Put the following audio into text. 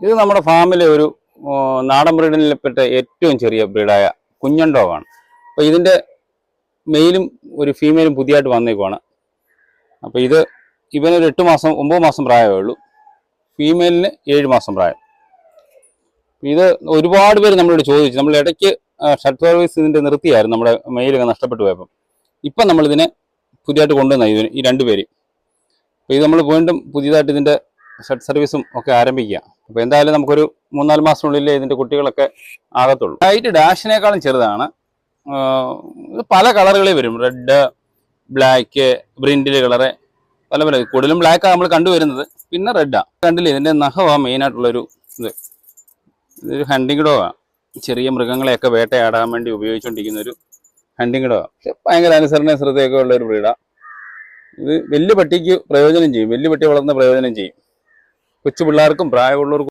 ഇത് നമ്മുടെ ഫാമിലെ ഒരു നാടൻ ബ്രീഡിൽപ്പെട്ട ഏറ്റവും ചെറിയ ബ്രീഡായ കുഞ്ഞൻ ഡോഗാണ്. അപ്പോൾ ഇതിൻ്റെ മെയിലും ഒരു ഫീമെയിലും പുതിയതായിട്ട് വന്നേക്കുവാണ്. അപ്പോൾ ഇവനൊരു 8 മാസം 9 മാസം പ്രായമേ ഉള്ളൂ. ഫീമെയിലിന് 7 മാസം പ്രായം. ഇത് ഒരുപാട് പേര് നമ്മളോട് ചോദിച്ചു. നമ്മൾ ഇടയ്ക്ക് ഷട്ട് സർവീസ് ഇതിൻ്റെ നിർത്തിയായിരുന്നു, നമ്മുടെ മെയിലൊക്കെ നഷ്ടപ്പെട്ടു പോയപ്പം. ഇപ്പം നമ്മളിതിനെ പുതിയതായിട്ട് കൊണ്ടുവന്ന ഈ 2 പേര്. അപ്പോൾ ഇത് നമ്മൾ വീണ്ടും പുതിയതായിട്ട് ഇതിൻ്റെ ഷട്ട് സർവീസും ഒക്കെ ആരംഭിക്കുക. അപ്പോൾ എന്തായാലും നമുക്കൊരു 3-4 മാസത്തിനുള്ളിൽ ഇതിൻ്റെ കുട്ടികളൊക്കെ ആകത്തുള്ളൂ. ഹൈറ്റ് ഡാഷിനേക്കാളും ചെറുതാണ്. ഇത് പല കളറുകളിൽ വരും. റെഡ്, ബ്ലാക്ക്, ബ്രിൻഡിൽ കളറ്, പല കൂടുതലും ബ്ലാക്കാണ് നമ്മൾ കണ്ടുവരുന്നത്. പിന്നെ റെഡാണ്. കണ്ടില്ലേ, ഇതിൻ്റെ നഖമാണ് മെയിനായിട്ടുള്ളൊരു ഇതൊരു ഹണ്ടിങ് ഡോഗാണ്. ചെറിയ മൃഗങ്ങളെയൊക്കെ വേട്ടയാടാൻ വേണ്ടി ഉപയോഗിച്ചുകൊണ്ടിരിക്കുന്ന ഒരു ഹണ്ടിങ് ഡോഗാണ്. പക്ഷെ ഭയങ്കര അനുസരണ ശ്രദ്ധയൊക്കെ ഉള്ള ഒരു ബ്രീഡാണ്. ഇത് വലിയ പട്ടിക്ക് പ്രയോജനം ചെയ്യും. വലിയ പട്ടി വളർന്ന പ്രയോജനം ചെയ്യും. കൊച്ചു പിള്ളേർക്കും പ്രായമുള്ളവർക്കും